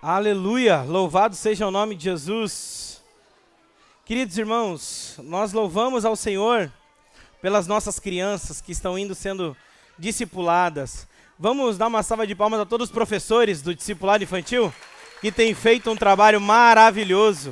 Aleluia! Louvado seja o nome de Jesus. Queridos irmãos, nós louvamos ao Senhor pelas nossas crianças que estão sendo discipuladas. Vamos dar uma salva de palmas a todos os professores do discipulado infantil que têm feito um trabalho maravilhoso.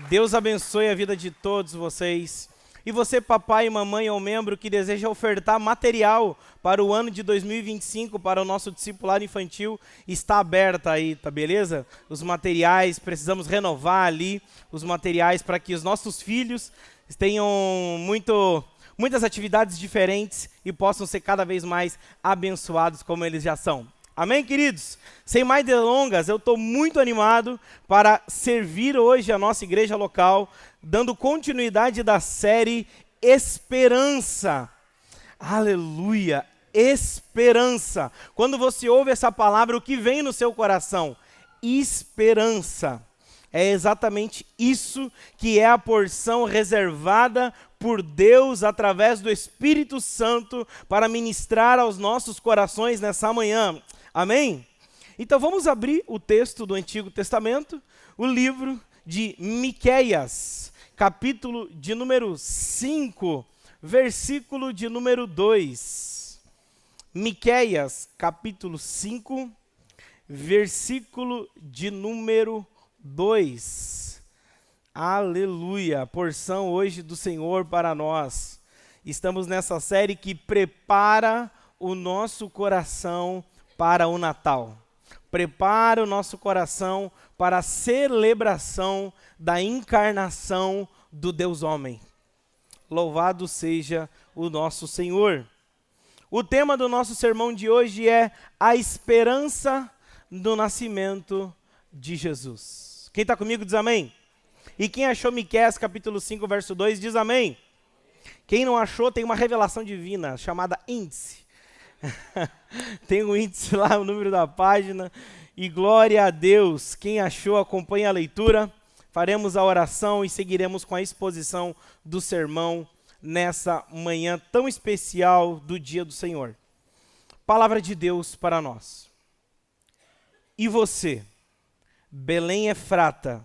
Deus abençoe a vida de todos vocês. E você, papai e mamãe ou membro que deseja ofertar material para o ano de 2025, para o nosso discipulado infantil, está aberta aí, tá beleza? Os materiais, precisamos renovar ali os materiais para que os nossos filhos tenham muitas atividades diferentes e possam ser cada vez mais abençoados como eles já são. Amém, queridos? Sem mais delongas, eu estou muito animado para servir hoje a nossa igreja local, dando continuidade da série Esperança. Aleluia! Esperança. Quando você ouve essa palavra, o que vem no seu coração? Esperança. É exatamente isso que é a porção reservada por Deus através do Espírito Santo para ministrar aos nossos corações nessa manhã. Amém? Então vamos abrir o texto do Antigo Testamento, o livro de Miqueias, capítulo de número 5, versículo de número 2. Miqueias, capítulo 5, versículo de número 2. Aleluia! Porção hoje do Senhor para nós. Estamos nessa série que prepara o nosso coração para o Natal. Prepara o nosso coração para a celebração da encarnação do Deus homem. Louvado seja o nosso Senhor. O tema do nosso sermão de hoje é a esperança do nascimento de Jesus. Quem está comigo diz amém. E quem achou Miqueias capítulo 5, verso 2, diz amém. Quem não achou tem uma revelação divina chamada índice. Tem um índice lá, o número da página. E glória a Deus. Quem achou, acompanha a leitura. Faremos a oração e seguiremos com a exposição do sermão nessa manhã tão especial do dia do Senhor. Palavra de Deus para nós. E você, Belém Efrata,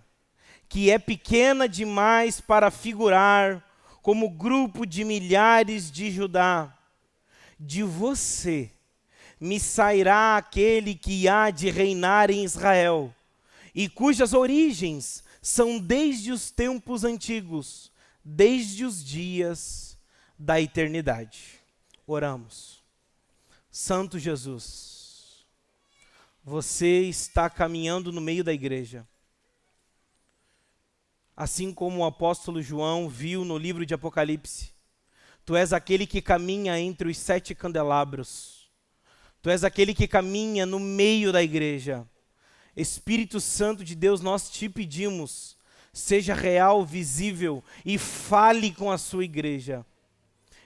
que é pequena demais para figurar como grupo de milhares de Judá, de você me sairá aquele que há de reinar em Israel, e cujas origens são desde os tempos antigos, desde os dias da eternidade. Oramos. Santo Jesus, você está caminhando no meio da igreja. Assim como o apóstolo João viu no livro de Apocalipse, tu és aquele que caminha entre os 7 candelabros. Tu és aquele que caminha no meio da igreja. Espírito Santo de Deus, nós te pedimos, seja real, visível e fale com a sua igreja.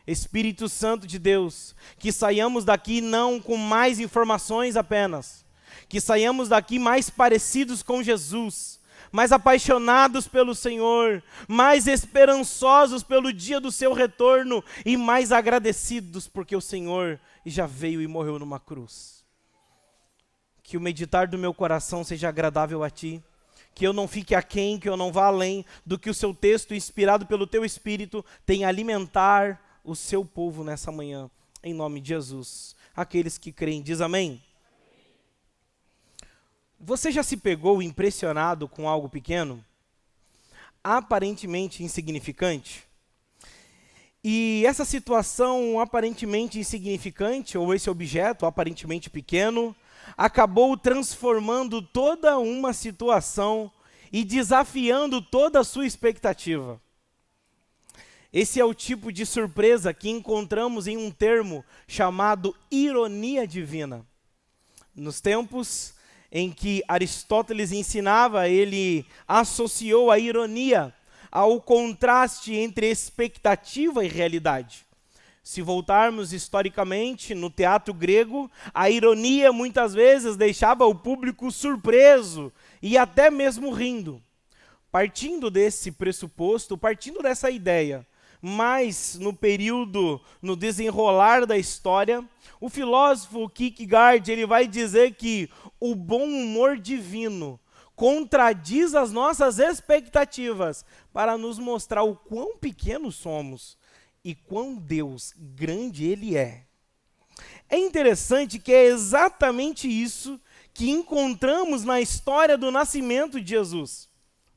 Espírito Santo de Deus, que saiamos daqui não com mais informações apenas, que saiamos daqui mais parecidos com Jesus, mais apaixonados pelo Senhor, mais esperançosos pelo dia do seu retorno e mais agradecidos porque o Senhor já veio e morreu numa cruz. Que o meditar do meu coração seja agradável a Ti, que eu não fique aquém, que eu não vá além do que o Seu texto, inspirado pelo Teu Espírito, tem a alimentar o Seu povo nessa manhã, em nome de Jesus. Aqueles que creem, diz amém. Você já se pegou impressionado com algo pequeno, aparentemente insignificante? E essa situação aparentemente insignificante, ou esse objeto aparentemente pequeno, acabou transformando toda uma situação e desafiando toda a sua expectativa. Esse é o tipo de surpresa que encontramos em um termo chamado ironia divina. Nos tempos em que Aristóteles ensinava, ele associou a ironia ao contraste entre expectativa e realidade. Se voltarmos historicamente no teatro grego, a ironia muitas vezes deixava o público surpreso e até mesmo rindo. Partindo desse pressuposto, partindo dessa ideia, mais no período, no desenrolar da história, o filósofo Kierkegaard, ele vai dizer que o bom humor divino contradiz as nossas expectativas para nos mostrar o quão pequenos somos e quão Deus grande Ele é. É interessante que é exatamente isso que encontramos na história do nascimento de Jesus.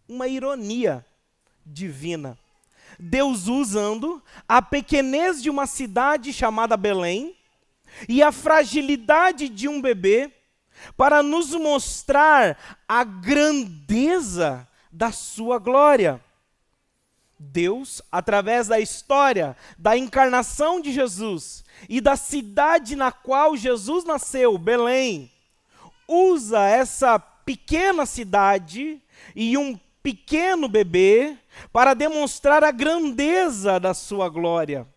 Uma ironia divina. Deus usando a pequenez de uma cidade chamada Belém e a fragilidade de um bebê para nos mostrar a grandeza da sua glória. Deus, através da história da encarnação de Jesus e da cidade na qual Jesus nasceu, Belém, usa essa pequena cidade e um pequeno bebê para demonstrar a grandeza da sua glória.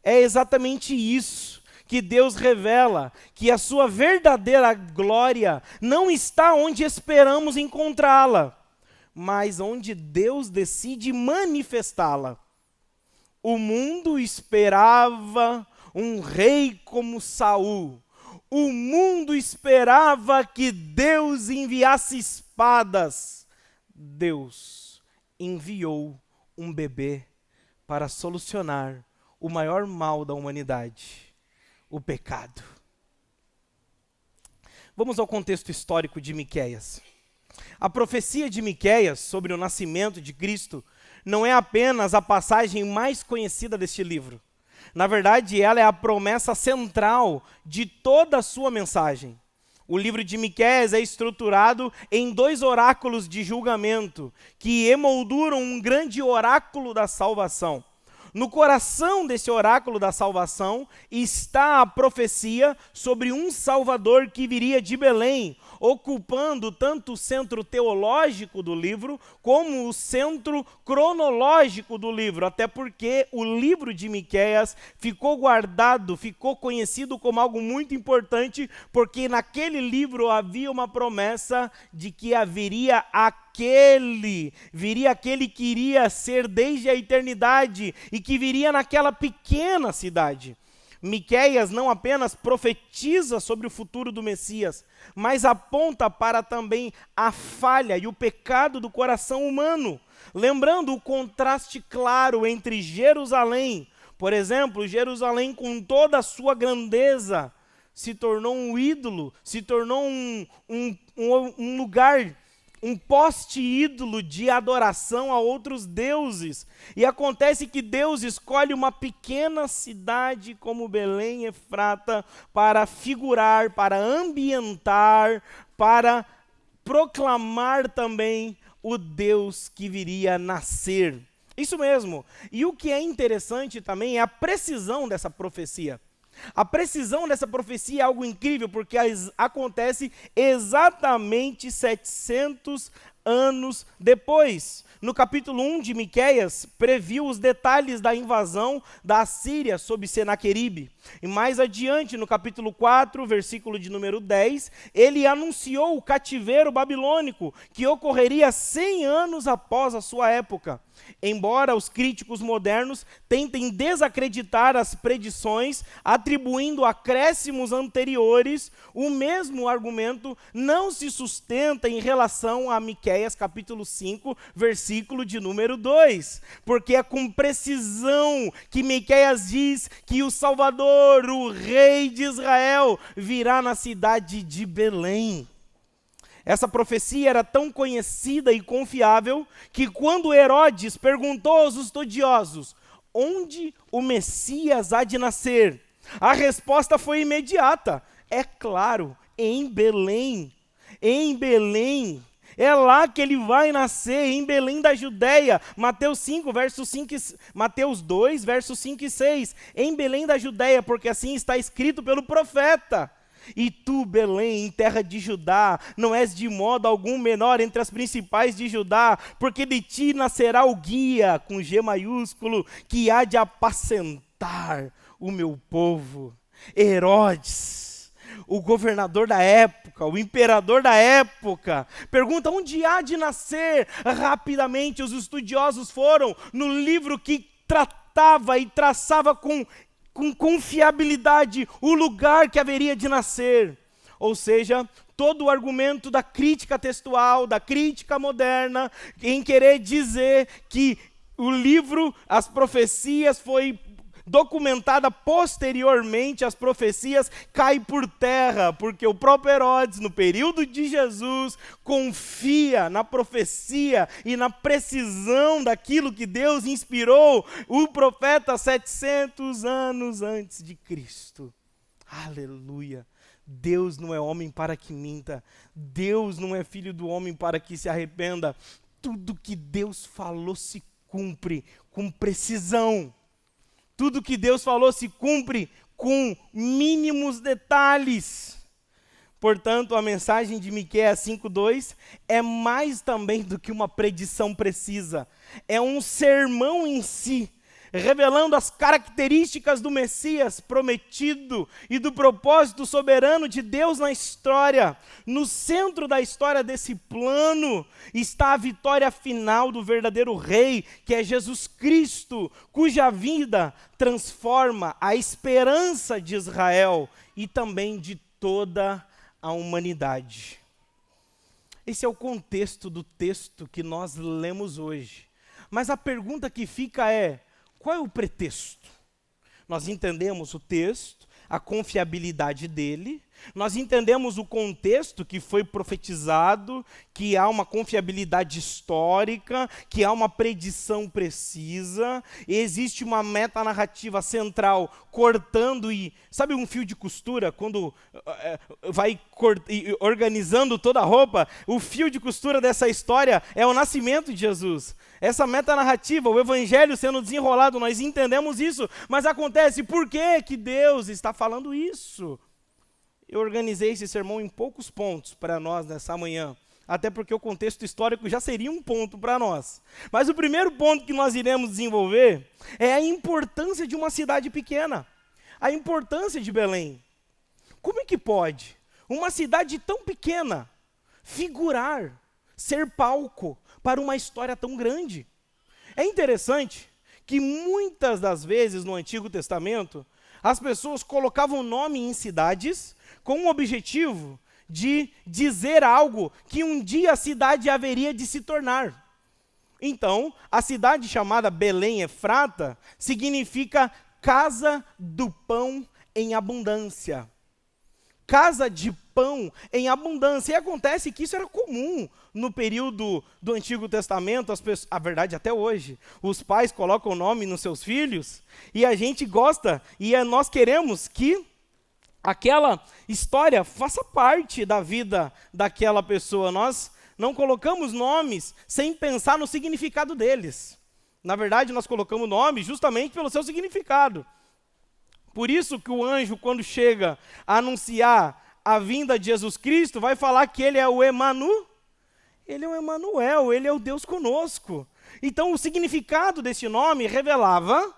É exatamente isso que Deus revela, que a sua verdadeira glória não está onde esperamos encontrá-la, mas onde Deus decide manifestá-la. O mundo esperava um rei como Saul. O mundo esperava que Deus enviasse espadas. Deus enviou um bebê para solucionar o maior mal da humanidade, o pecado. Vamos ao contexto histórico de Miqueias. A profecia de Miqueias sobre o nascimento de Cristo não é apenas a passagem mais conhecida deste livro. Na verdade, ela é a promessa central de toda a sua mensagem. O livro de Miqueias é estruturado em 2 oráculos de julgamento, que emolduram um grande oráculo da salvação. No coração desse oráculo da salvação está a profecia sobre um Salvador que viria de Belém, ocupando tanto o centro teológico do livro como o centro cronológico do livro, até porque o livro de Miqueias ficou guardado, ficou conhecido como algo muito importante, porque naquele livro havia uma promessa de que viria aquele que iria ser desde a eternidade e que viria naquela pequena cidade. Miqueias não apenas profetiza sobre o futuro do Messias, mas aponta para também a falha e o pecado do coração humano, lembrando o contraste claro entre Jerusalém, por exemplo, Jerusalém com toda a sua grandeza, se tornou um ídolo, se tornou um lugar, um poste ídolo de adoração a outros deuses. E acontece que Deus escolhe uma pequena cidade como Belém Efrata para figurar, para ambientar, para proclamar também o Deus que viria nascer. Isso mesmo. E o que é interessante também é a precisão dessa profecia. A precisão dessa profecia é algo incrível, porque acontece exatamente 700 anos depois. No capítulo 1 de Miqueias, previu os detalhes da invasão da Assíria sob Senaqueribe. E mais adiante, no capítulo 4, versículo de número 10, ele anunciou o cativeiro babilônico, que ocorreria 100 anos após a sua época. Embora os críticos modernos tentem desacreditar as predições, atribuindo acréscimos anteriores, o mesmo argumento não se sustenta em relação a Miqueias capítulo 5, versículo de número 2, porque é com precisão que Miqueias diz que o Salvador, o Rei de Israel, virá na cidade de Belém. Essa profecia era tão conhecida e confiável que quando Herodes perguntou aos estudiosos onde o Messias há de nascer, a resposta foi imediata. É claro, em Belém. Em Belém. É lá que ele vai nascer, em Belém da Judéia. Mateus 2, versos 5 e 6. Em Belém da Judéia, porque assim está escrito pelo profeta. E tu, Belém, em terra de Judá, não és de modo algum menor entre as principais de Judá, porque de ti nascerá o guia, com G maiúsculo, que há de apacentar o meu povo. Herodes, o governador da época, o imperador da época, pergunta onde há de nascer. Rapidamente os estudiosos foram no livro que tratava datava e traçava com confiabilidade o lugar que haveria de nascer. Ou seja, todo o argumento da crítica textual, da crítica moderna, em querer dizer que o livro, as profecias, foi documentada posteriormente, as profecias caem por terra, porque o próprio Herodes, no período de Jesus, confia na profecia e na precisão daquilo que Deus inspirou o profeta 700 anos antes de Cristo. Aleluia! Deus não é homem para que minta, Deus não é filho do homem para que se arrependa. Tudo que Deus falou se cumpre com precisão. Tudo que Deus falou se cumpre com mínimos detalhes. Portanto, a mensagem de Miqueias 5:2 é mais também do que uma predição precisa. É um sermão em si, revelando as características do Messias prometido e do propósito soberano de Deus na história. No centro da história desse plano está a vitória final do verdadeiro rei, que é Jesus Cristo, cuja vida transforma a esperança de Israel e também de toda a humanidade. Esse é o contexto do texto que nós lemos hoje. Mas a pergunta que fica é: qual é o pretexto? Nós entendemos o texto, a confiabilidade dele, nós entendemos o contexto que foi profetizado, que há uma confiabilidade histórica, que há uma predição precisa, e existe uma metanarrativa central cortando e... Sabe um fio de costura, quando vai organizando toda a roupa? O fio de costura dessa história é o nascimento de Jesus. Essa metanarrativa, o evangelho sendo desenrolado, nós entendemos isso, mas acontece, por que Deus está falando isso? Eu organizei esse sermão em poucos pontos para nós nessa manhã, até porque o contexto histórico já seria um ponto para nós. Mas o primeiro ponto que nós iremos desenvolver é a importância de uma cidade pequena, a importância de Belém. Como é que pode uma cidade tão pequena figurar, ser palco para uma história tão grande? É interessante que muitas das vezes no Antigo Testamento, as pessoas colocavam nome em cidades com o objetivo de dizer algo que um dia a cidade haveria de se tornar. Então, a cidade chamada Belém Efrata significa casa do pão em abundância. Casa de pão em abundância. E acontece que isso era comum no período do Antigo Testamento, a verdade até hoje. Os pais colocam o nome nos seus filhos e a gente gosta e nós queremos que aquela história faça parte da vida daquela pessoa. Nós não colocamos nomes sem pensar no significado deles. Na verdade, nós colocamos nome justamente pelo seu significado. Por isso que o anjo, quando chega a anunciar a vinda de Jesus Cristo, vai falar que ele é o Emanuel, ele é o Deus conosco. Então, o significado desse nome revelava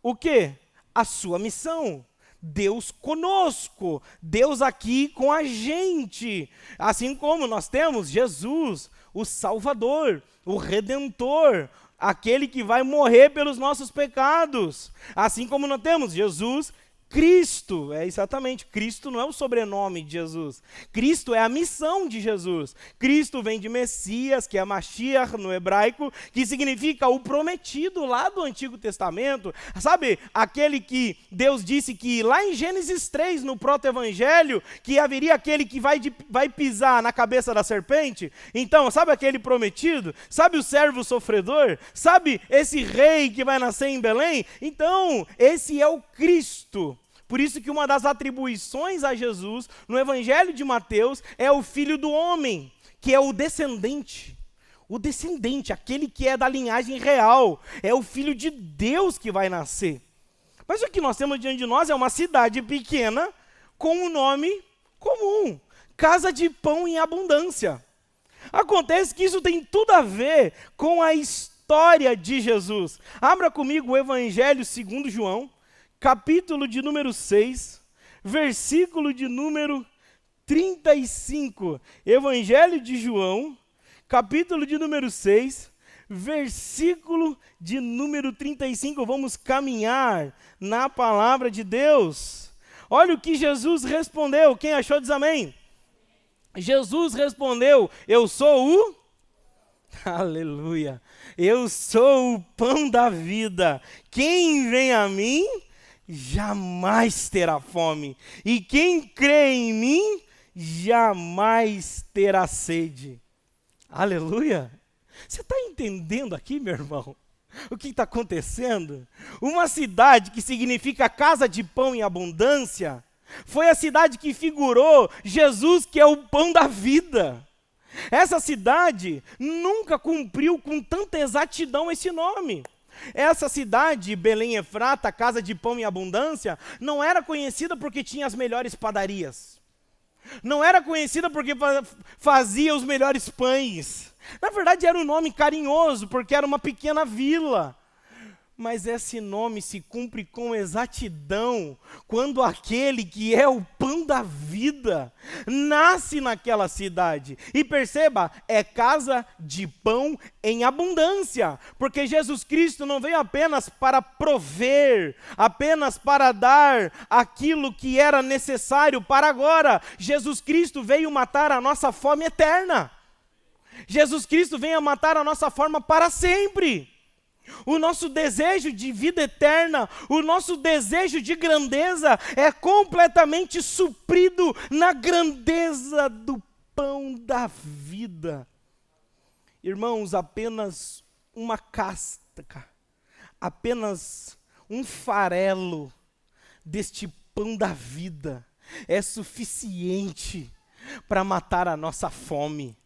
o quê? A sua missão. Deus conosco, Deus aqui com a gente. Assim como nós temos Jesus, o Salvador, o Redentor, aquele que vai morrer pelos nossos pecados. Assim como nós temos Jesus Cristo, exatamente, Cristo não é o sobrenome de Jesus, Cristo é a missão de Jesus. Cristo vem de Messias, que é Mashiach no hebraico, que significa o prometido lá do Antigo Testamento. Sabe, aquele que Deus disse que lá em Gênesis 3, no proto-evangelho, que haveria aquele que vai pisar na cabeça da serpente? Então, sabe aquele prometido? Sabe o servo sofredor? Sabe esse rei que vai nascer em Belém? Então, esse é o Cristo. Por isso que uma das atribuições a Jesus no Evangelho de Mateus é o Filho do Homem, que é o descendente. O descendente, aquele que é da linhagem real, é o Filho de Deus que vai nascer. Mas o que nós temos diante de nós é uma cidade pequena com um nome comum, casa de pão em abundância. Acontece que isso tem tudo a ver com a história de Jesus. Abra comigo o Evangelho segundo João, capítulo de número 6, versículo de número 35. Evangelho de João, capítulo de número 6, versículo de número 35. Vamos caminhar na palavra de Deus. Olha o que Jesus respondeu. Quem achou diz amém. Jesus respondeu: eu sou o... Aleluia. Eu sou o pão da vida. Quem vem a mim jamais terá fome. E quem crê em mim jamais terá sede. Aleluia. Você está entendendo aqui, meu irmão? O que está acontecendo? Uma cidade que significa casa de pão em abundância, foi a cidade que figurou Jesus, que é o pão da vida. Essa cidade nunca cumpriu com tanta exatidão esse nome. Essa cidade, Belém Efrata, casa de pão em abundância, não era conhecida porque tinha as melhores padarias. Não era conhecida porque fazia os melhores pães. Na verdade, era um nome carinhoso, porque era uma pequena vila. Mas esse nome se cumpre com exatidão quando aquele que é o pão da vida nasce naquela cidade. E perceba, é casa de pão em abundância, porque Jesus Cristo não veio apenas para prover, apenas para dar aquilo que era necessário para agora. Jesus Cristo veio matar a nossa fome eterna. Jesus Cristo veio matar a nossa fome para sempre. O nosso desejo de vida eterna, o nosso desejo de grandeza é completamente suprido na grandeza do pão da vida. Irmãos, apenas uma casca, apenas um farelo deste pão da vida é suficiente para matar a nossa fome.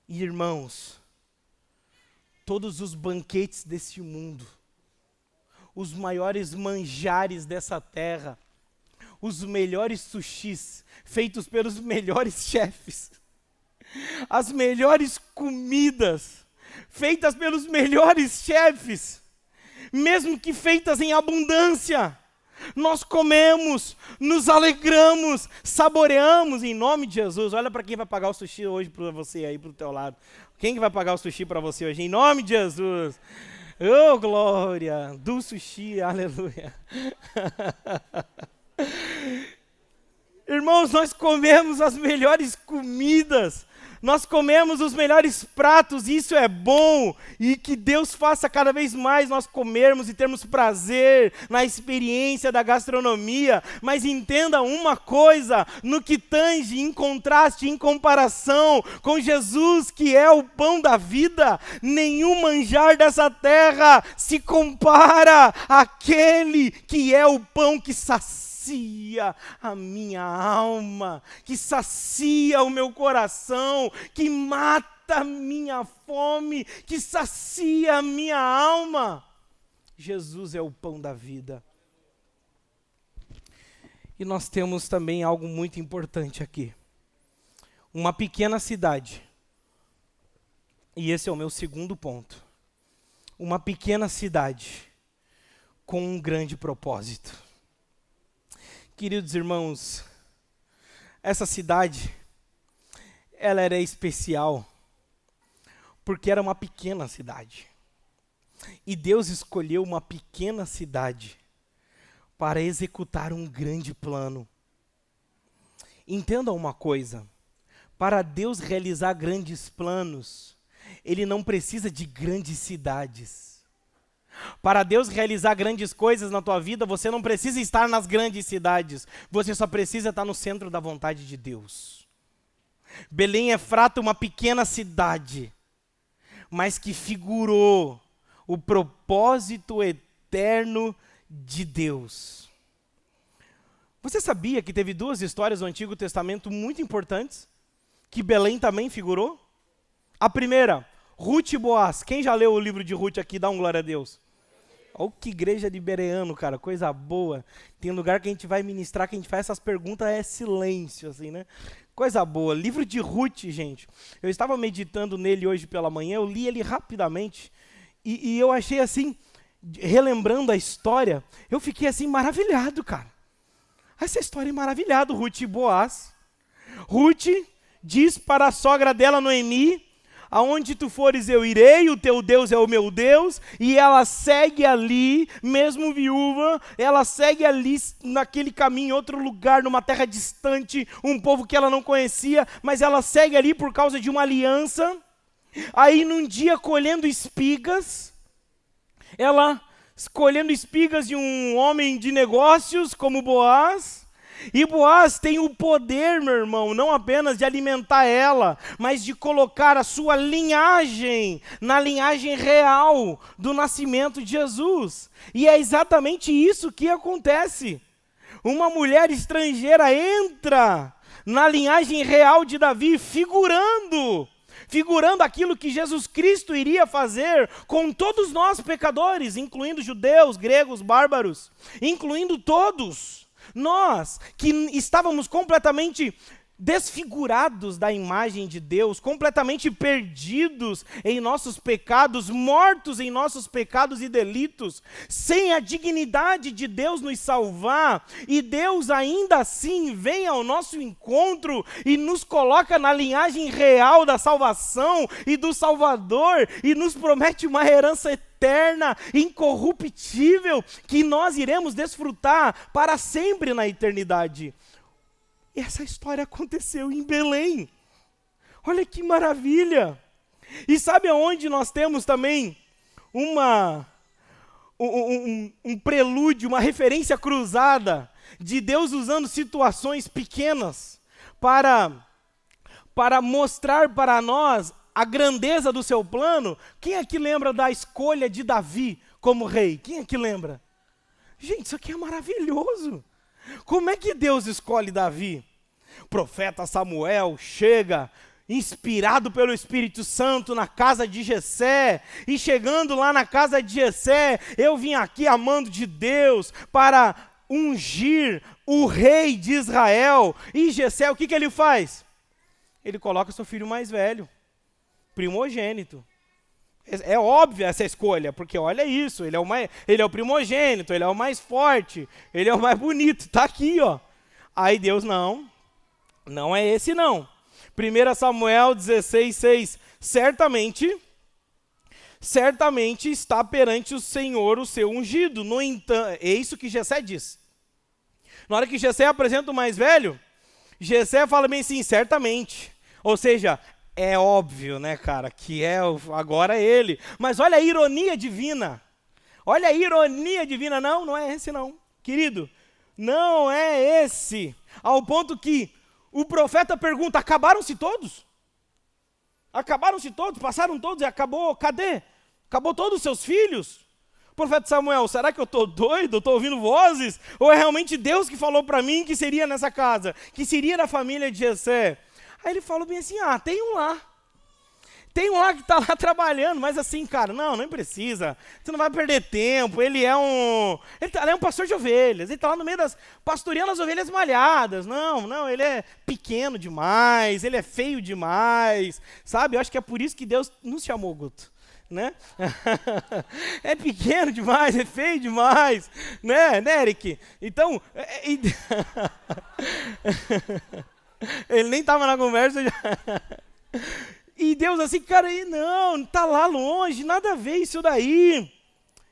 E, irmãos, todos os banquetes desse mundo, os maiores manjares dessa terra, os melhores sushis feitos pelos melhores chefes, as melhores comidas feitas pelos melhores chefes, mesmo que feitas em abundância, nós comemos, nos alegramos, saboreamos em nome de Jesus. Olha para quem vai pagar o sushi hoje para você aí, para o teu lado. Quem que vai pagar o sushi para você hoje? Em nome de Jesus. Oh, glória do sushi, aleluia. Irmãos, nós comemos as melhores comidas, nós comemos os melhores pratos, e isso é bom, e que Deus faça cada vez mais nós comermos e termos prazer na experiência da gastronomia, mas entenda uma coisa, no que tange, em contraste, em comparação com Jesus, que é o pão da vida, nenhum manjar dessa terra se compara àquele que é o pão que sacia a minha alma, que sacia o meu coração, que mata a minha fome, que sacia a minha alma. Jesus é o pão da vida. E nós temos também algo muito importante aqui. Uma pequena cidade. E esse é o meu segundo ponto. Uma pequena cidade com um grande propósito. Queridos irmãos, essa cidade, ela era especial, porque era uma pequena cidade. E Deus escolheu uma pequena cidade para executar um grande plano. Entenda uma coisa, para Deus realizar grandes planos, Ele não precisa de grandes cidades. Para Deus realizar grandes coisas na tua vida, você não precisa estar nas grandes cidades. Você só precisa estar no centro da vontade de Deus. Belém Efrata, uma pequena cidade, mas que figurou o propósito eterno de Deus. Você sabia que teve duas histórias do Antigo Testamento muito importantes, que Belém também figurou? A primeira, Ruth e Boaz. Quem já leu o livro de Ruth aqui, dá um glória a Deus. Olha que igreja de bereano, cara, coisa boa. Tem lugar que a gente vai ministrar, que a gente faz essas perguntas, é silêncio, assim, né? Coisa boa. Livro de Ruth, gente. Eu estava meditando nele hoje pela manhã, eu li ele rapidamente, e eu achei assim, relembrando a história, eu fiquei assim, maravilhado, cara. Essa história é maravilhada, Ruth e Boaz. Ruth diz para a sogra dela, Noemi: aonde tu fores eu irei, o teu Deus é o meu Deus, e ela segue ali, mesmo viúva, ela segue ali naquele caminho, em outro lugar, numa terra distante, um povo que ela não conhecia, mas ela segue ali por causa de uma aliança. Aí num dia colhendo espigas, ela colhendo espigas de um homem de negócios como Boaz, e Boaz tem o poder, meu irmão, não apenas de alimentar ela, mas de colocar a sua linhagem na linhagem real do nascimento de Jesus. E é exatamente isso que acontece. Uma mulher estrangeira entra na linhagem real de Davi, figurando aquilo que Jesus Cristo iria fazer com todos nós pecadores, incluindo judeus, gregos, bárbaros, incluindo todos. Nós que estávamos completamente desfigurados da imagem de Deus, completamente perdidos em nossos pecados, mortos em nossos pecados e delitos, sem a dignidade de Deus nos salvar, e Deus ainda assim vem ao nosso encontro e nos coloca na linhagem real da salvação e do Salvador, e nos promete uma herança eterna, incorruptível, que nós iremos desfrutar para sempre na eternidade. E essa história aconteceu em Belém. Olha que maravilha! E sabe aonde nós temos também um prelúdio, uma referência cruzada de Deus usando situações pequenas para mostrar para nós a grandeza do seu plano? Quem aqui lembra da escolha de Davi como rei? Quem aqui lembra? Gente, isso aqui é maravilhoso. Como é que Deus escolhe Davi? O profeta Samuel chega, inspirado pelo Espírito Santo, na casa de Jessé, e chegando lá na casa de Jessé, eu vim aqui amando de Deus para ungir o rei de Israel. E Jessé, o que ele faz? Ele coloca seu filho mais velho, primogênito. É óbvia essa escolha, porque olha isso, ele é o primogênito, ele é o mais forte, ele é o mais bonito, está aqui, ó. Aí Deus, não é esse não. 1 Samuel 16:6, certamente está perante o Senhor o seu ungido. No entanto, é isso que Jessé diz. Na hora que Jessé apresenta o mais velho, Jessé fala bem assim, certamente. Ou seja, é óbvio, né, cara, que agora é ele. Mas olha a ironia divina. Olha a ironia divina. Não é esse não. Querido, não é esse. Ao ponto que o profeta pergunta, acabaram-se todos? Acabaram-se todos? Passaram todos e acabou? Cadê? Acabou todos os seus filhos? Profeta Samuel, será que eu estou doido? Estou ouvindo vozes? Ou é realmente Deus que falou para mim que seria nessa casa? Que seria da família de Jessé? Aí ele falou bem assim, tem um lá. Tem um lá que está lá trabalhando, mas assim, cara, não precisa. Você não vai perder tempo. Ele é um pastor de ovelhas. Ele está lá no meio pastoreando as ovelhas malhadas. Não, ele é pequeno demais, ele é feio demais. Sabe, eu acho que é por isso que Deus nos chamou, Guto. Né? É pequeno demais, é feio demais. Né, Eric? Então... Ele nem estava na conversa já. E Deus assim, cara, não, está lá longe, nada a ver isso daí.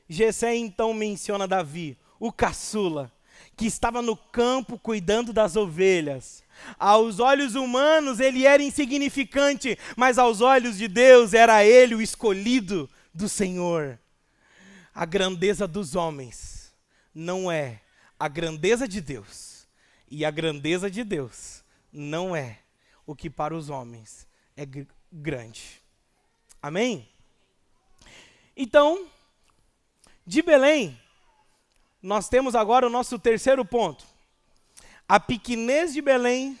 Jessé então menciona Davi, o caçula, que estava no campo cuidando das ovelhas. Aos olhos humanos ele era insignificante, mas aos olhos de Deus era ele o escolhido do Senhor. A grandeza dos homens não é a grandeza de Deus, e a grandeza de Deus não é o que para os homens é grande. Amém? Então, de Belém, nós temos agora o nosso terceiro ponto. A pequenez de Belém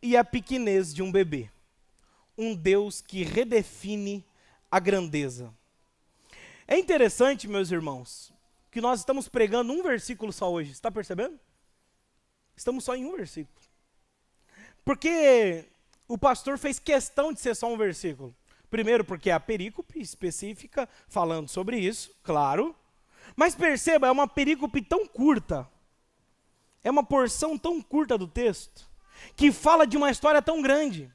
e a pequenez de um bebê. Um Deus que redefine a grandeza. É interessante, meus irmãos, que nós estamos pregando um versículo só hoje. Está percebendo? Estamos só em um versículo. Porque o pastor fez questão de ser só um versículo. Primeiro, porque é a perícope específica falando sobre isso, claro. Mas perceba, é uma perícope tão curta, é uma porção tão curta do texto, que fala de uma história tão grande.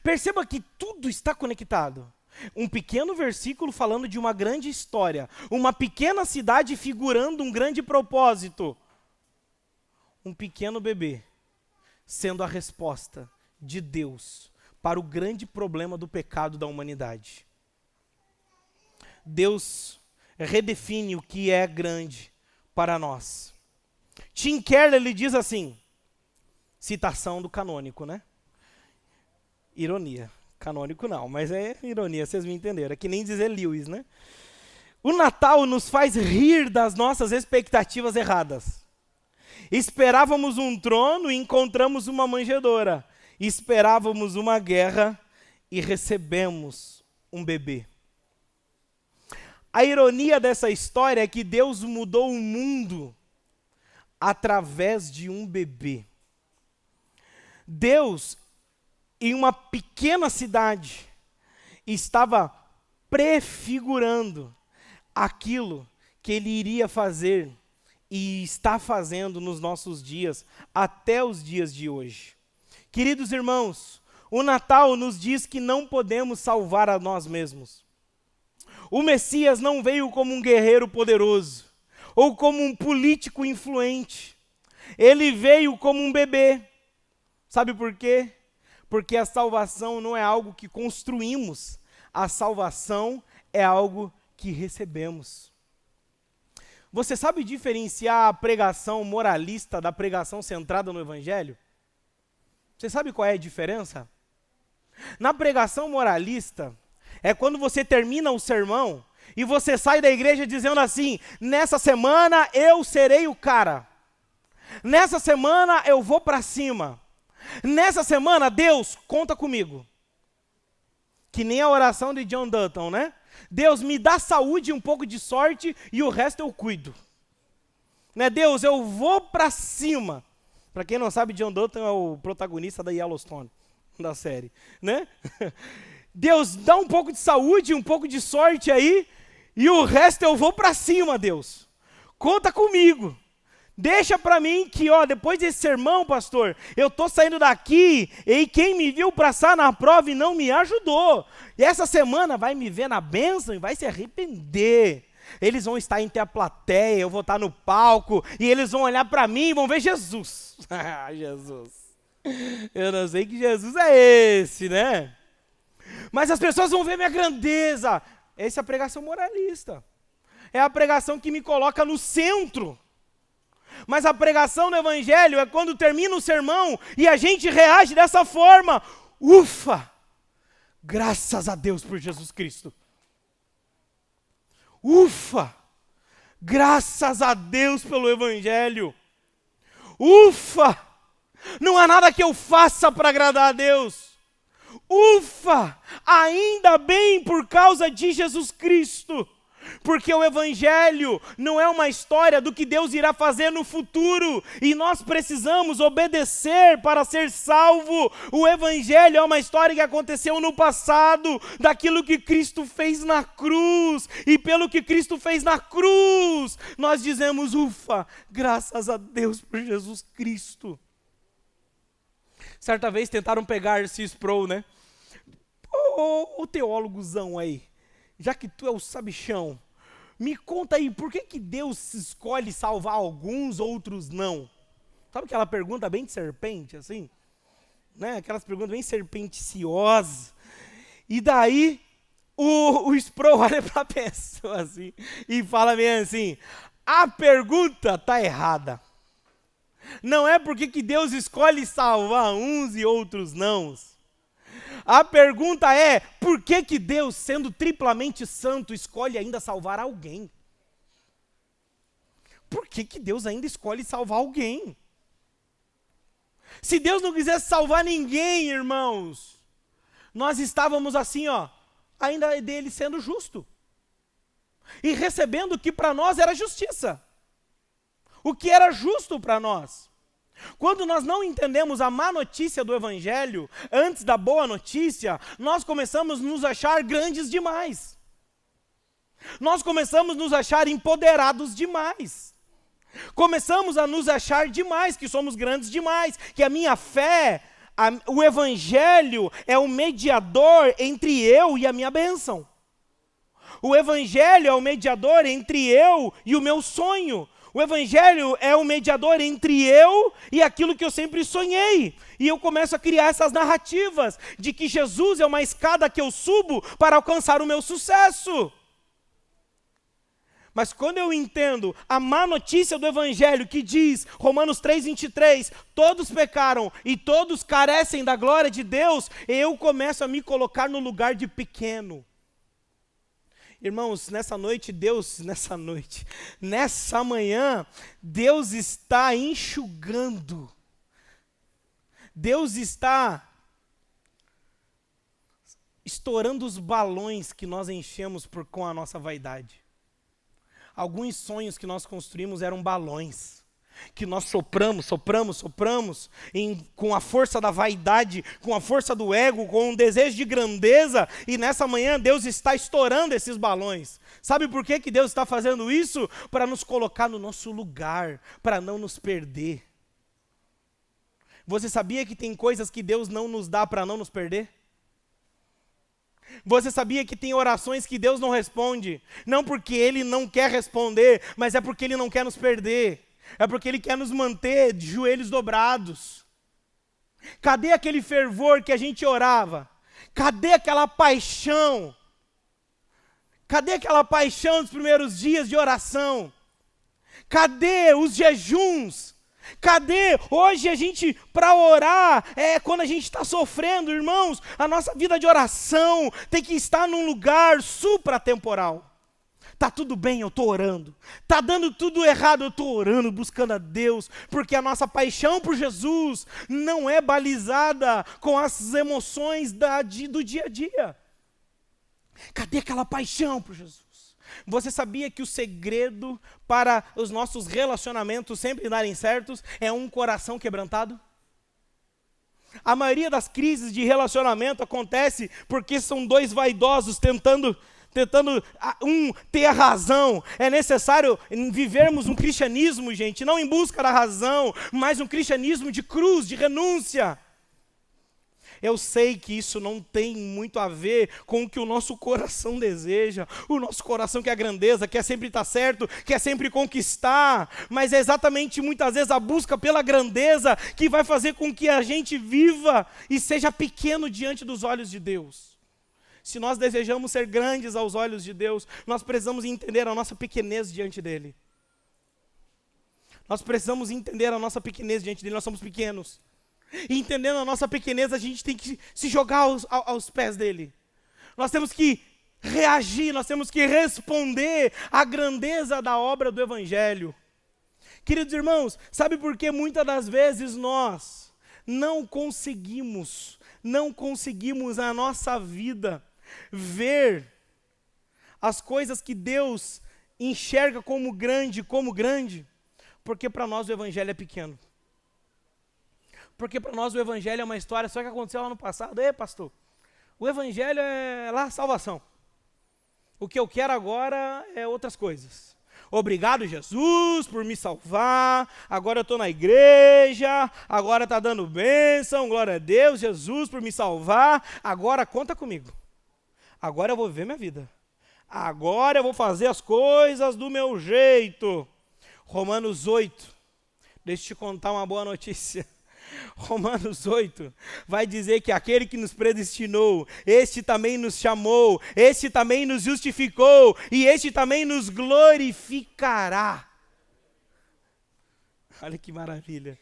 Perceba que tudo está conectado. Um pequeno versículo falando de uma grande história, uma pequena cidade figurando um grande propósito. Um pequeno bebê sendo a resposta de Deus para o grande problema do pecado da humanidade. Deus redefine o que é grande para nós. Tim Keller, ele diz assim, citação do canônico, né? Ironia. Canônico não, mas é ironia, vocês me entenderam. É que nem dizer Lewis, né? O Natal nos faz rir das nossas expectativas erradas. Esperávamos um trono e encontramos uma manjedoura. Esperávamos uma guerra e recebemos um bebê. A ironia dessa história é que Deus mudou o mundo através de um bebê. Deus, em uma pequena cidade, estava prefigurando aquilo que Ele iria fazer e está fazendo nos nossos dias, até os dias de hoje. Queridos irmãos, o Natal nos diz que não podemos salvar a nós mesmos. O Messias não veio como um guerreiro poderoso, ou como um político influente. Ele veio como um bebê. Sabe por quê? Porque a salvação não é algo que construímos, a salvação é algo que recebemos. Você sabe diferenciar a pregação moralista da pregação centrada no Evangelho? Você sabe qual é a diferença? Na pregação moralista, é quando você termina o sermão e você sai da igreja dizendo assim, nessa semana eu serei o cara. Nessa semana eu vou para cima. Nessa semana, Deus, conta comigo. Que nem a oração de John Dutton, né? Deus, me dá saúde e um pouco de sorte e o resto eu cuido. Né? Deus, eu vou para cima. Para quem não sabe, John Dutton é o protagonista da Yellowstone, da série, né? Deus, dá um pouco de saúde, um pouco de sorte aí, e o resto eu vou para cima, Deus. Conta comigo. Deixa para mim que, depois desse sermão, pastor, eu tô saindo daqui e quem me viu passar na prova e não me ajudou. E essa semana vai me ver na bênção e vai se arrepender. Eles vão estar entre a plateia, eu vou estar no palco e eles vão olhar para mim e vão ver Jesus. Jesus. Eu não sei que Jesus é esse, né? Mas as pessoas vão ver minha grandeza. Essa é a pregação moralista. É a pregação que me coloca no centro. Mas a pregação do Evangelho é quando termina o sermão e a gente reage dessa forma. Ufa! Graças a Deus por Jesus Cristo. Ufa! Graças a Deus pelo Evangelho. Ufa! Não há nada que eu faça para agradar a Deus. Ufa! Ainda bem por causa de Jesus Cristo. Porque o Evangelho não é uma história do que Deus irá fazer no futuro, e nós precisamos obedecer para ser salvo. O Evangelho é uma história que aconteceu no passado, daquilo que Cristo fez na cruz, e pelo que Cristo fez na cruz, nós dizemos, ufa, graças a Deus por Jesus Cristo. Certa vez tentaram pegar esse Sproul, né? O teólogozão aí, já que tu é o sabichão, me conta aí, por que Deus escolhe salvar alguns, outros não? Sabe aquela pergunta bem de serpente, assim? Né? Aquelas perguntas bem serpenticiosas. E daí, o Sproul olha para a pessoa assim, e fala bem assim, a pergunta está errada. Não é porque que Deus escolhe salvar uns e outros não. A pergunta é, por que Deus, sendo triplamente santo, escolhe ainda salvar alguém? Por que Deus ainda escolhe salvar alguém? Se Deus não quisesse salvar ninguém, irmãos, nós estávamos assim, ainda dele sendo justo. E recebendo o que para nós era justiça. O que era justo para nós. Quando nós não entendemos a má notícia do Evangelho, antes da boa notícia, nós começamos a nos achar grandes demais. Nós começamos a nos achar empoderados demais. Começamos a nos achar demais, que somos grandes demais, que a minha fé, O evangelho é o mediador entre eu e a minha bênção. O evangelho é o mediador entre eu e o meu sonho. O evangelho é o mediador entre eu e aquilo que eu sempre sonhei. E eu começo a criar essas narrativas de que Jesus é uma escada que eu subo para alcançar o meu sucesso. Mas quando eu entendo a má notícia do evangelho que diz, Romanos 3:23, todos pecaram e todos carecem da glória de Deus, eu começo a me colocar no lugar de pequeno. Irmãos, nessa manhã, Deus está enxugando. Deus está estourando os balões que nós enchemos com a nossa vaidade. Alguns sonhos que nós construímos eram balões, que nós sopramos, com a força da vaidade, com a força do ego, com um desejo de grandeza, e nessa manhã Deus está estourando esses balões. Sabe por que Deus está fazendo isso? Para nos colocar no nosso lugar, para não nos perder. Você sabia que tem coisas que Deus não nos dá para não nos perder? Você sabia que tem orações que Deus não responde? Não porque Ele não quer responder, mas é porque Ele não quer nos perder. É porque Ele quer nos manter de joelhos dobrados. Cadê aquele fervor que a gente orava? Cadê aquela paixão? Cadê aquela paixão dos primeiros dias de oração? Cadê os jejuns? Cadê? Hoje a gente, para orar, quando a gente está sofrendo, irmãos, a nossa vida de oração tem que estar num lugar supratemporal. Tá tudo bem, eu estou orando. Tá dando tudo errado, eu estou orando, buscando a Deus, porque a nossa paixão por Jesus não é balizada com as emoções do dia a dia. Cadê aquela paixão por Jesus? Você sabia que o segredo para os nossos relacionamentos sempre darem certos é um coração quebrantado? A maioria das crises de relacionamento acontece porque são dois vaidosos tentando ter a razão. É necessário vivermos um cristianismo, gente, não em busca da razão, mas um cristianismo de cruz, de renúncia. Eu sei que isso não tem muito a ver com o que o nosso coração deseja. O nosso coração quer grandeza, quer sempre estar certo, quer sempre conquistar. Mas é exatamente muitas vezes a busca pela grandeza que vai fazer com que a gente viva e seja pequeno diante dos olhos de Deus. Se nós desejamos ser grandes aos olhos de Deus, nós precisamos entender a nossa pequenez diante dEle. Nós precisamos entender a nossa pequenez diante dEle, nós somos pequenos. E entendendo a nossa pequenez, a gente tem que se jogar aos pés dEle. Nós temos que reagir, nós temos que responder à grandeza da obra do Evangelho. Queridos irmãos, sabe por que muitas das vezes nós não conseguimos na nossa vida ver as coisas que Deus enxerga como grande? Porque para nós o Evangelho é pequeno. Porque para nós o Evangelho é uma história só que aconteceu lá no passado. Ei, pastor, o Evangelho é lá salvação. O que eu quero agora é outras coisas. Obrigado, Jesus, por me salvar. Agora eu estou na igreja. Agora está dando bênção. Glória a Deus, Jesus, por me salvar. Agora conta comigo. Agora eu vou viver minha vida. Agora eu vou fazer as coisas do meu jeito. Romanos 8. Deixa eu te contar uma boa notícia. Romanos 8 vai dizer que aquele que nos predestinou, este também nos chamou, este também nos justificou e este também nos glorificará. Olha que maravilha.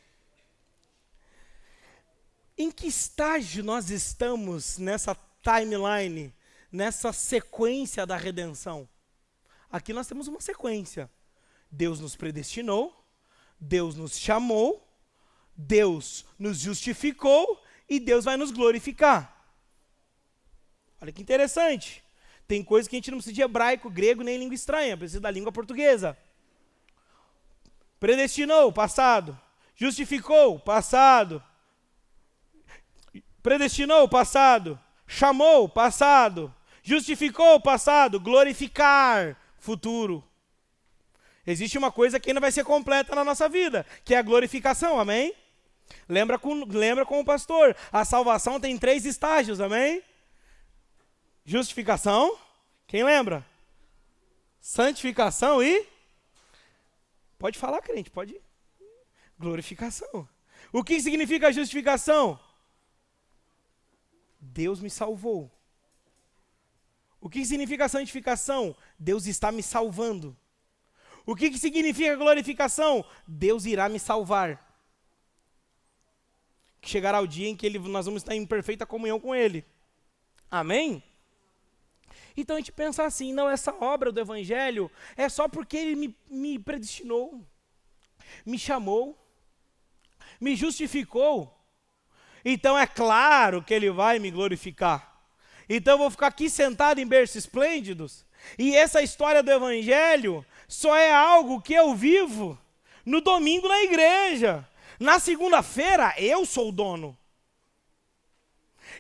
Em que estágio nós estamos nessa timeline, nessa sequência da redenção? Aqui nós temos uma sequência. Deus nos predestinou, Deus nos chamou, Deus nos justificou e Deus vai nos glorificar. Olha que interessante. Tem coisas que a gente não precisa de hebraico, grego, nem língua estranha, precisa da língua portuguesa. Predestinou, passado. Justificou, passado. Predestinou, passado. Chamou, passado. Justificou, passado. Glorificar, futuro. Existe uma coisa que ainda vai ser completa na nossa vida, que é a glorificação, amém? Lembra com o pastor, a salvação tem 3 estágios, amém? Justificação, quem lembra? Santificação e... Pode falar, crente, pode ir. Glorificação. O que significa a justificação? Deus me salvou. O que significa a santificação? Deus está me salvando. O que significa a glorificação? Deus irá me salvar. Que chegará o dia em que nós vamos estar em perfeita comunhão com Ele. Amém? Então a gente pensa assim, não, essa obra do Evangelho é só porque Ele me predestinou, me chamou, me justificou. Então é claro que Ele vai me glorificar. Então eu vou ficar aqui sentado em berços esplêndidos. E essa história do Evangelho só é algo que eu vivo no domingo na igreja. Na segunda-feira eu sou o dono.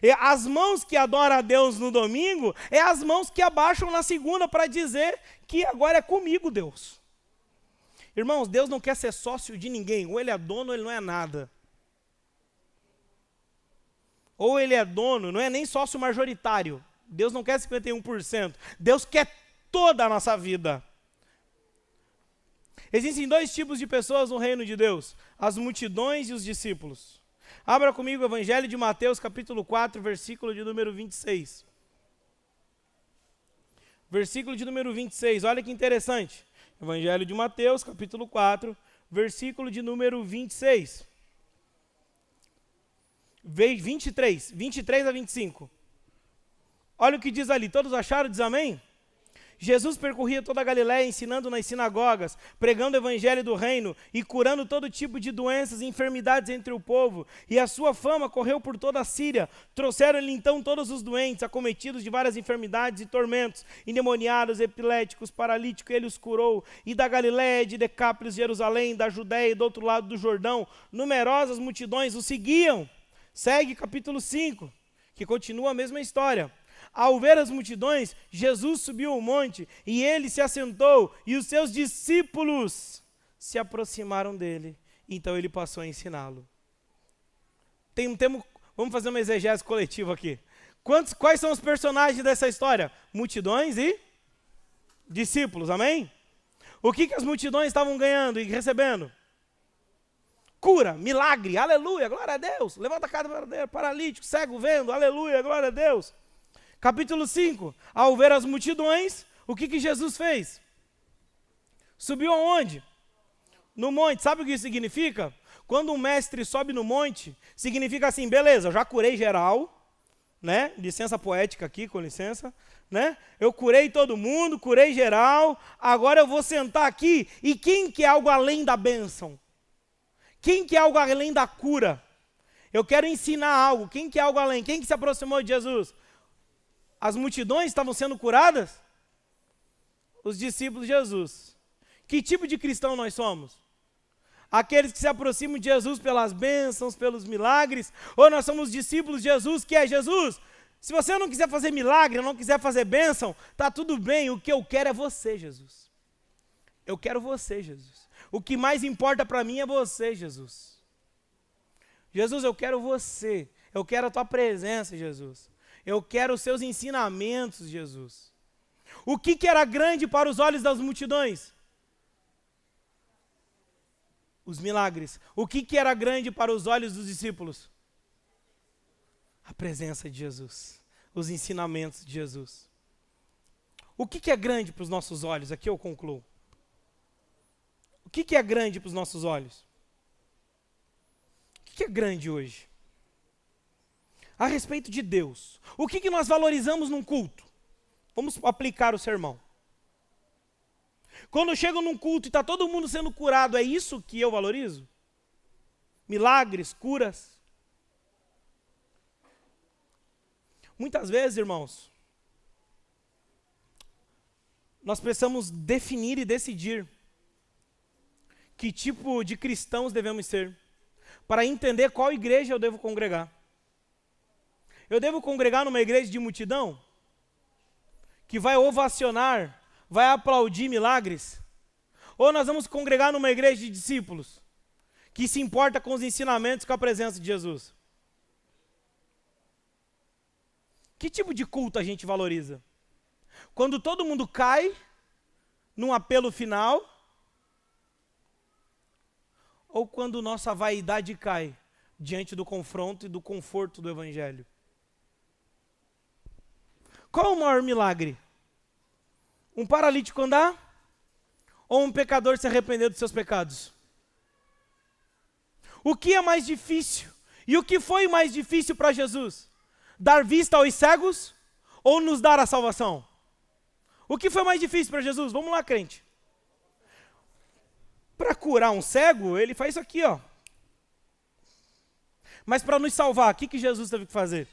E as mãos que adoram a Deus no domingo é as mãos que abaixam na segunda para dizer que agora é comigo Deus. Irmãos, Deus não quer ser sócio de ninguém. Ou Ele é dono ou Ele não é nada. Ou Ele é dono, não é nem sócio majoritário. Deus não quer 51%. Deus quer toda a nossa vida. Existem 2 tipos de pessoas no reino de Deus: as multidões e os discípulos. Abra comigo o Evangelho de Mateus, capítulo 4, versículo de número 26. Versículo de número 26, olha que interessante. Evangelho de Mateus, capítulo 4, versículo de número 26. 23 a 25. Olha o que diz ali, todos acharam? Diz amém? Jesus percorria toda a Galiléia, ensinando nas sinagogas, pregando o evangelho do reino e curando todo tipo de doenças e enfermidades entre o povo. E a sua fama correu por toda a Síria. Trouxeram-lhe então todos os doentes, acometidos de várias enfermidades e tormentos, endemoniados, epiléticos, paralíticos, ele os curou. E da Galiléia, de Decápolis, Jerusalém, da Judéia e do outro lado do Jordão, numerosas multidões o seguiam. Segue capítulo 5, que continua a mesma história. Ao ver as multidões, Jesus subiu ao monte e ele se assentou e os seus discípulos se aproximaram dele. Então ele passou a ensiná-lo. Vamos fazer uma exegese coletiva aqui. Quais são os personagens dessa história? Multidões e discípulos, amém? O que as multidões estavam ganhando e recebendo? Cura, milagre, aleluia, glória a Deus. Levanta a cara, paralítico, cego vendo, aleluia, glória a Deus. Capítulo 5, ao ver as multidões, o que Jesus fez? Subiu aonde? No monte. Sabe o que isso significa? Quando um mestre sobe no monte, significa assim, beleza, eu já curei geral, né? Licença poética aqui, com licença, né? Eu curei todo mundo, curei geral, agora eu vou sentar aqui, e quem quer algo além da bênção? Quem quer algo além da cura? Eu quero ensinar algo, quem quer algo além? Quem que se aproximou de Jesus? As multidões estavam sendo curadas? Os discípulos de Jesus. Que tipo de cristão nós somos? Aqueles que se aproximam de Jesus pelas bênçãos, pelos milagres? Ou nós somos discípulos de Jesus, que é Jesus? Se você não quiser fazer milagre, não quiser fazer bênção, tá tudo bem, o que eu quero é você, Jesus. Eu quero você, Jesus. O que mais importa para mim é você, Jesus. Jesus, eu quero você. Eu quero a tua presença, Jesus. Eu quero os seus ensinamentos, Jesus. O que era grande para os olhos das multidões? Os milagres. O que era grande para os olhos dos discípulos? A presença de Jesus. Os ensinamentos de Jesus. O que é grande para os nossos olhos? Aqui eu concluo. O que é grande para os nossos olhos? O que é grande hoje? A respeito de Deus. O que nós valorizamos num culto? Vamos aplicar o sermão. Quando eu chego num culto e está todo mundo sendo curado, é isso que eu valorizo? Milagres, curas. Muitas vezes, irmãos, nós precisamos definir e decidir que tipo de cristãos devemos ser, para entender qual igreja eu devo congregar. Eu devo congregar numa igreja de multidão, que vai ovacionar, vai aplaudir milagres? Ou nós vamos congregar numa igreja de discípulos, que se importa com os ensinamentos, com a presença de Jesus? Que tipo de culto a gente valoriza? Quando todo mundo cai num apelo final? Ou quando nossa vaidade cai diante do confronto e do conforto do Evangelho? Qual é o maior milagre? Um paralítico andar? Ou um pecador se arrepender dos seus pecados? O que é mais difícil? E o que foi mais difícil para Jesus? Dar vista aos cegos ou nos dar a salvação? O que foi mais difícil para Jesus? Vamos lá, crente. Para curar um cego, ele faz isso aqui, ó. Mas para nos salvar, o que Jesus teve que fazer?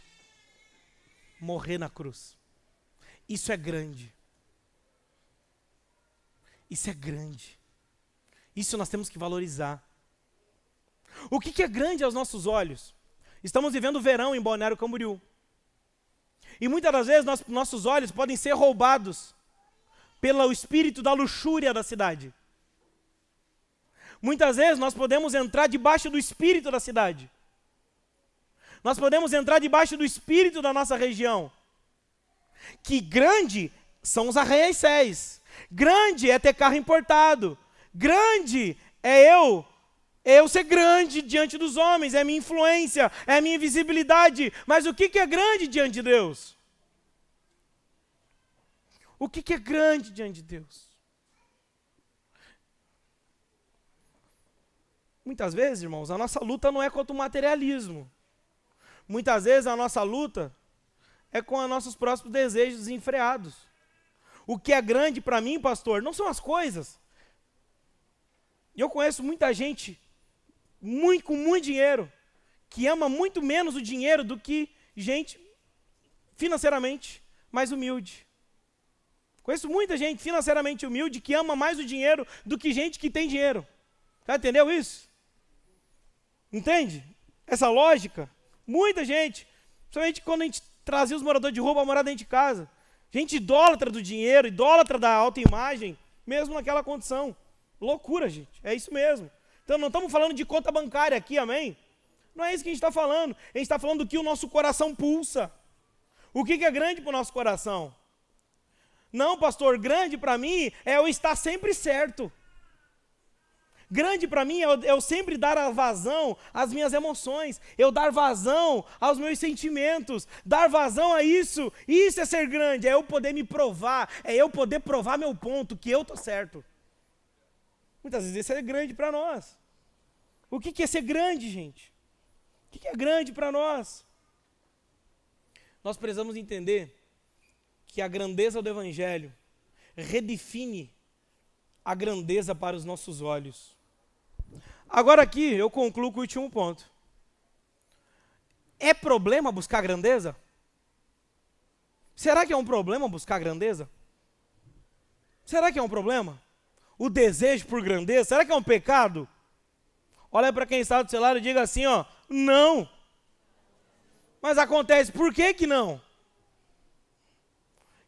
Morrer na cruz. Isso é grande. Isso é grande. Isso nós temos que valorizar. O que é grande aos nossos olhos? Estamos vivendo o verão em Balneário Camboriú. E muitas das vezes nossos olhos podem ser roubados pelo espírito da luxúria da cidade. Muitas vezes nós podemos entrar debaixo do espírito da cidade. Nós podemos entrar debaixo do espírito da nossa região. Que grande são os arranha-céus. Grande é ter carro importado. Grande é eu ser grande diante dos homens, é a minha influência, é a minha visibilidade. Mas o que é grande diante de Deus? O que é grande diante de Deus? Muitas vezes, irmãos, a nossa luta não é contra o materialismo. Muitas vezes a nossa luta é com os nossos próprios desejos desenfreados. O que é grande para mim, pastor, não são as coisas. Eu conheço muita gente com muito dinheiro, que ama muito menos o dinheiro do que gente financeiramente mais humilde. Conheço muita gente financeiramente humilde que ama mais o dinheiro do que gente que tem dinheiro. Já entendeu isso? Entende? Essa lógica? Muita gente, principalmente quando a gente trazia os moradores de rua para morar dentro de casa. Gente idólatra do dinheiro, idólatra da autoimagem, mesmo naquela condição. Loucura, gente. É isso mesmo. Então não estamos falando de conta bancária aqui, amém? Não é isso que a gente está falando. A gente está falando do que o nosso coração pulsa. O que é grande para o nosso coração? Não, pastor, grande para mim é eu estar sempre certo. Grande para mim é eu sempre dar a vazão às minhas emoções, eu dar vazão aos meus sentimentos, dar vazão a isso. Isso é ser grande, é eu poder me provar, é eu poder provar meu ponto, que eu estou certo. Muitas vezes isso é grande para nós. O que é ser grande, gente? O que é grande para nós? Nós precisamos entender que a grandeza do Evangelho redefine a grandeza para os nossos olhos. Agora aqui eu concluo com o último ponto. É problema buscar grandeza? Será que é um problema buscar grandeza? Será que é um problema? O desejo por grandeza, será que é um pecado? Olha para quem está do seu lado e diga assim, ó, não. Mas acontece, por que que não?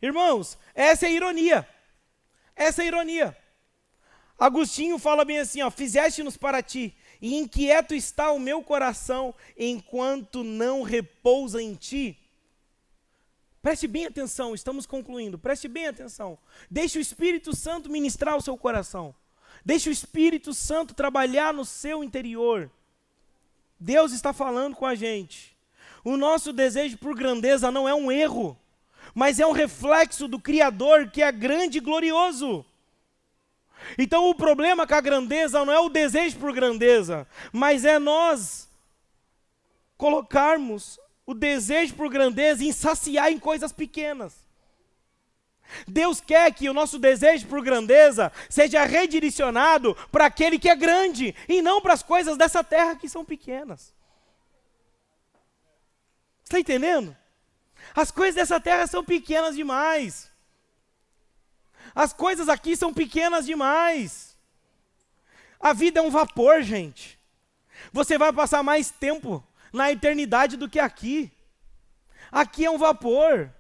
Irmãos, essa é a ironia. Essa é a ironia. Agostinho fala bem assim, ó, fizeste-nos para ti, e inquieto está o meu coração, enquanto não repousa em ti. Preste bem atenção, estamos concluindo, preste bem atenção. Deixe o Espírito Santo ministrar o seu coração. Deixe o Espírito Santo trabalhar no seu interior. Deus está falando com a gente. O nosso desejo por grandeza não é um erro, mas é um reflexo do Criador que é grande e glorioso. Então o problema com a grandeza não é o desejo por grandeza, mas é nós colocarmos o desejo por grandeza e saciar em coisas pequenas. Deus quer que o nosso desejo por grandeza seja redirecionado para aquele que é grande e não para as coisas dessa terra que são pequenas. Está entendendo? As coisas dessa terra são pequenas demais. As coisas aqui são pequenas demais. A vida é um vapor, gente. Você vai passar mais tempo na eternidade do que aqui. Aqui é um vapor.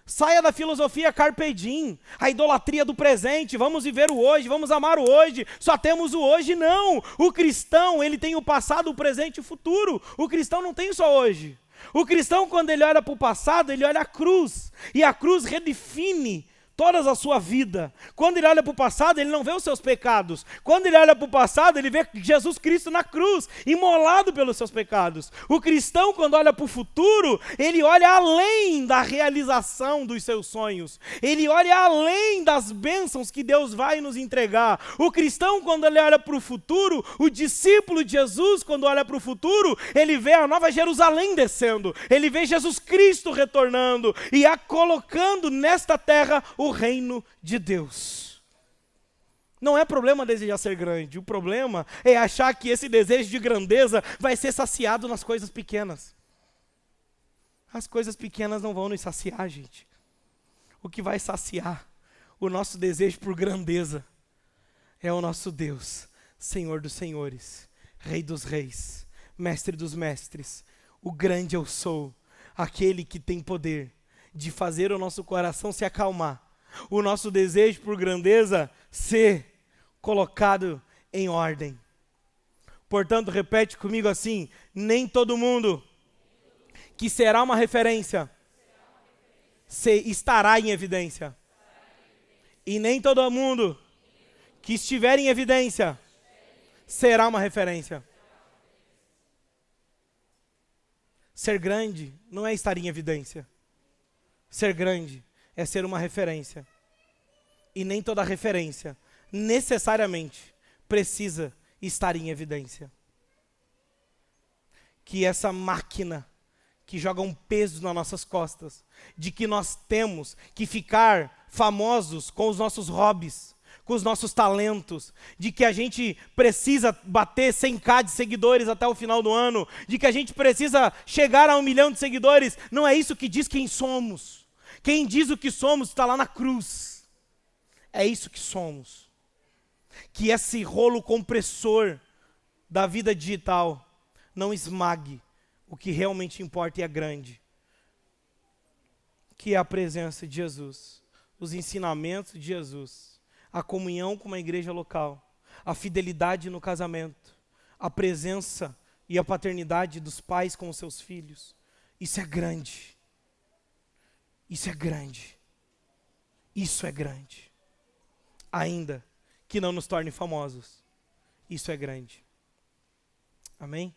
Saia da filosofia carpe diem, a idolatria do presente, vamos viver o hoje, vamos amar o hoje, só temos o hoje. Não, o cristão, ele tem o passado, o presente e o futuro. O cristão não tem só hoje. O cristão, quando ele olha para o passado, ele olha a cruz, e a cruz redefine toda a sua vida. Quando ele olha para o passado, ele não vê os seus pecados. Quando ele olha para o passado, ele vê Jesus Cristo na cruz, imolado pelos seus pecados. O cristão, quando olha para o futuro, ele olha além da realização dos seus sonhos. Ele olha além das bênçãos que Deus vai nos entregar. O cristão, quando ele olha para o futuro, o discípulo de Jesus, quando olha para o futuro, ele vê a nova Jerusalém descendo. Ele vê Jesus Cristo retornando e colocando nesta terra o reino de Deus. Não é problema desejar ser grande, o problema é achar que esse desejo de grandeza vai ser saciado nas coisas pequenas. As coisas pequenas não vão nos saciar, gente. O que vai saciar o nosso desejo por grandeza é o nosso Deus, Senhor dos senhores, Rei dos reis, Mestre dos mestres, o grande eu sou, aquele que tem poder de fazer o nosso coração se acalmar, o nosso desejo por grandeza ser colocado em ordem. Portanto, repete comigo assim: nem todo mundo que será uma referência estará em evidência. E nem todo mundo que estiver em evidência será uma referência. Ser grande não é estar em evidência. Ser grande é ser uma referência. E nem toda referência necessariamente precisa estar em evidência. Que essa máquina que joga um peso nas nossas costas, de que nós temos que ficar famosos com os nossos hobbies, com os nossos talentos, de que a gente precisa bater 100.000 de seguidores até o final do ano, de que a gente precisa chegar a 1 milhão de seguidores, não é isso que diz quem somos. Quem diz o que somos está lá na cruz. É isso que somos. Que esse rolo compressor da vida digital não esmague o que realmente importa e é grande, que é a presença de Jesus, os ensinamentos de Jesus, a comunhão com uma igreja local, a fidelidade no casamento, a presença e a paternidade dos pais com os seus filhos. Isso é grande. Isso é grande. Isso é grande. Ainda que não nos torne famosos, isso é grande. Amém?